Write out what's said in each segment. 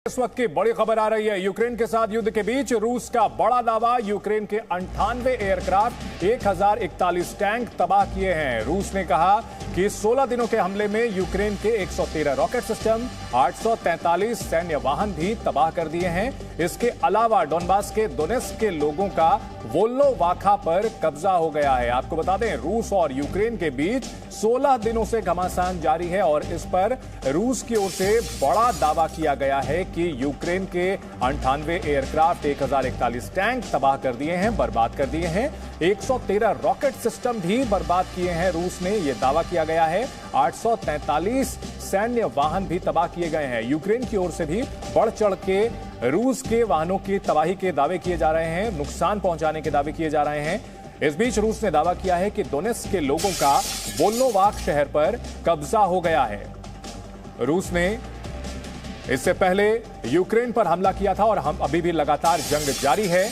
इस वक्त की बड़ी खबर आ रही है। यूक्रेन के साथ युद्ध के बीच रूस का बड़ा दावा, यूक्रेन के 98 एयरक्राफ्ट 1041 टैंक तबाह किए हैं। रूस ने कहा कि 16 दिनों के हमले में यूक्रेन के 113 रॉकेट सिस्टम, 843 सैन्य वाहन भी तबाह कर दिए हैं। इसके अलावा डोनबास के दोनेत्स्क के लोगों का वोल्नोवाखा पर कब्जा हो गया है। आपको बता दें, रूस और यूक्रेन के बीच 16 दिनों से घमासान जारी है और इस पर रूस की ओर से बड़ा दावा किया गया है कि यूक्रेन के 98 एयरक्राफ्ट, 1041 टैंक तबाह कर दिए हैं, बर्बाद कर दिए हैं। 113 रॉकेट सिस्टम भी बर्बाद किए हैं। रूस ने यह दावा किया गया है। 843 सैन्य वाहन भी तबाह किए गए हैं। यूक्रेन की ओर से भी बढ़ चढ़ के रूस के वाहनों की तबाही के दावे किए जा रहे हैं, नुकसान पहुंचाने के दावे किए जा रहे हैं। इस बीच रूस ने दावा किया है कि दोनेत्स्क के लोगों का वोल्नोवाख शहर पर कब्जा हो गया है। रूस ने इससे पहले यूक्रेन पर हमला किया था और हम अभी भी लगातार जंग जारी है।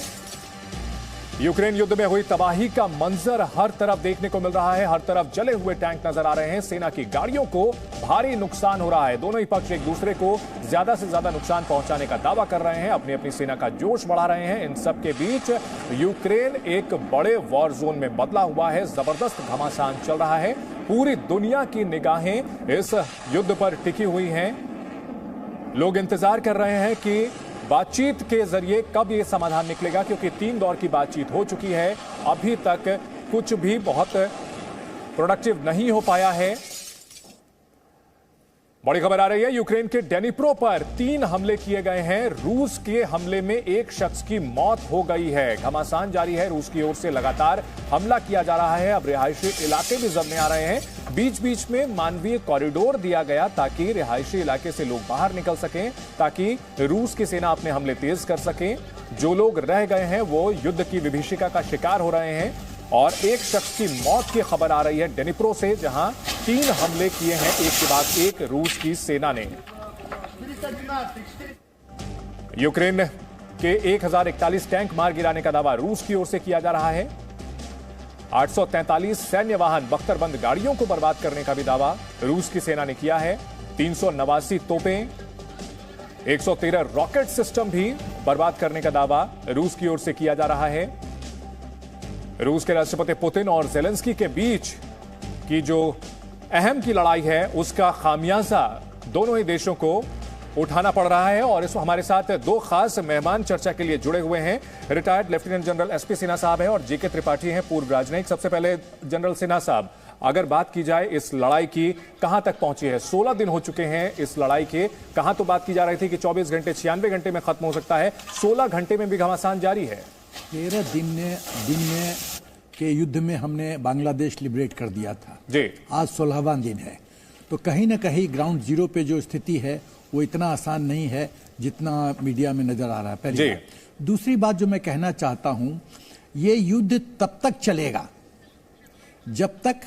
यूक्रेन युद्ध में हुई तबाही का मंजर हर तरफ देखने को मिल रहा है। हर तरफ जले हुए टैंक नजर आ रहे हैं। सेना की गाड़ियों को भारी नुकसान हो रहा है। दोनों ही पक्ष एक दूसरे को ज्यादा से ज्यादा नुकसान पहुंचाने का दावा कर रहे हैं, अपनी अपनी सेना का जोश बढ़ा रहे हैं। इन सब के बीच यूक्रेन एक बड़े वॉर जोन में बदला हुआ है। जबरदस्त घमासान चल रहा है। पूरी दुनिया की निगाहें इस युद्ध पर टिकी हुई हैं। लोग इंतजार कर रहे हैं कि बातचीत के जरिए कब यह समाधान निकलेगा, क्योंकि 3 दौर की बातचीत हो चुकी है। अभी तक कुछ भी बहुत प्रोडक्टिव नहीं हो पाया है। बड़ी खबर आ रही है, यूक्रेन के डेनिप्रो पर 3 हमले किए गए हैं। रूस के हमले में एक शख्स की मौत हो गई है। घमासान जारी है। रूस की ओर से लगातार हमला किया जा रहा है। अब रिहायशी इलाके भी जद में आ रहे हैं। बीच बीच में मानवीय कॉरिडोर दिया गया ताकि रिहायशी इलाके से लोग बाहर निकल सकें, ताकि रूस की सेना अपने हमले तेज कर सके। जो लोग रह गए हैं वो युद्ध की विभीषिका का शिकार हो रहे हैं और एक शख्स की मौत की खबर आ रही है डेनिप्रो से, जहां 3 हमले किए हैं एक के बाद एक रूस की सेना ने। यूक्रेन के 1041 टैंक मार गिराने का दावा रूस की ओर से किया जा रहा है। 843 सैन्य वाहन, बख्तरबंद गाड़ियों को बर्बाद करने का भी दावा रूस की सेना ने किया है। 389 तोपें, 113 रॉकेट सिस्टम भी बर्बाद करने का दावा रूस की ओर से किया जा रहा है। रूस के राष्ट्रपति पुतिन और जेलेंस्की के बीच की जो अहम की लड़ाई है, उसका खामियाजा दोनों ही देशों को उठाना पड़ रहा है। और इस हमारे साथ 2 खास मेहमान चर्चा के लिए जुड़े हुए हैं। Retired lieutenant general SP Sinha साहब हैं और जीके त्रिपाठी हैं, पूर्व राजनयिक। सबसे पहले जनरल सिन्हा साहब, अगर बात की जाए इस लड़ाई की, कहां तक पहुंची है? 16 दिन हो चुके हैं इस लड़ाई के। कहां तो बात की जा रही थी कि 24 घंटे 96 घंटे में खत्म हो सकता है, 16 घंटे में भी घमासान जारी है। 13 दिन में के युद्ध में हमने बांग्लादेश लिबरेट कर दिया था जी। आज 16वां दिन है। तो कहीं ना कहीं ग्राउंड जीरो पे जो स्थिति है वो इतना आसान नहीं है जितना मीडिया में नजर आ रहा है। पहली बात। दूसरी बात जो मैं कहना चाहता हूं, ये युद्ध तब तक चलेगा जब तक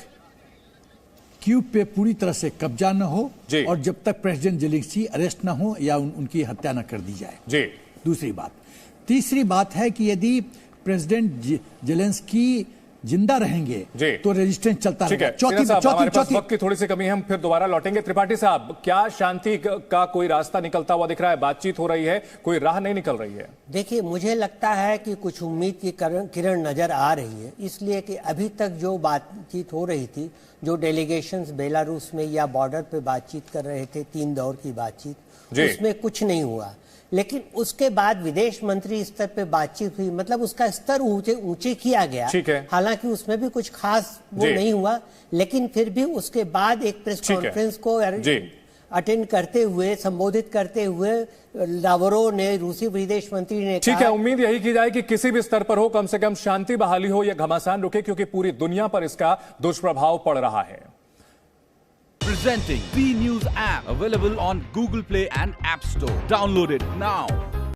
कीव पे पूरी तरह से कब्जा न हो और जब तक प्रेसिडेंट जेलेंस्की अरेस्ट न हो या उनकी हत्या न कर दी जाए जी। दूसरी बात। तीसरी बात है कि यदि प्रेसिडेंट जेलेंस्की जिंदा रहेंगे तो रेजिस्टेंस चलता रहेगा। चौथी वक्त की थोड़ी सी कमी है, हम फिर दोबारा लौटेंगे। त्रिपाठी साहब, क्या शांति का कोई रास्ता निकलता हुआ दिख रहा है? बातचीत हो रही है, कोई राह नहीं निकल रही है? देखिए, मुझे लगता है कि कुछ उम्मीद की किरण नजर आ रही है, इसलिए कि अभी तक जो बातचीत हो रही थी, जो डेलीगेशंस बेलारूस में या बॉर्डर पे बातचीत कर रहे थे, 3 दौर की बातचीत, उसमें कुछ नहीं हुआ। लेकिन उसके बाद विदेश मंत्री स्तर पे बातचीत हुई, मतलब उसका स्तर ऊंचे किया गया। हालांकि उसमें भी कुछ खास वो नहीं हुआ, लेकिन फिर भी उसके बाद एक प्रेस कॉन्फ्रेंस को अटेंड करते हुए, संबोधित करते हुए लावरोव ने, रूसी विदेश मंत्री ने ठीक है, उम्मीद यही की जाए कि किसी भी स्तर पर हो, कम से कम शांति बहाली हो, यह घमासान रुके, क्योंकि पूरी दुनिया पर इसका दुष्प्रभाव पड़ रहा है। Presenting B News app, available on Google Play and App Store. Download it now.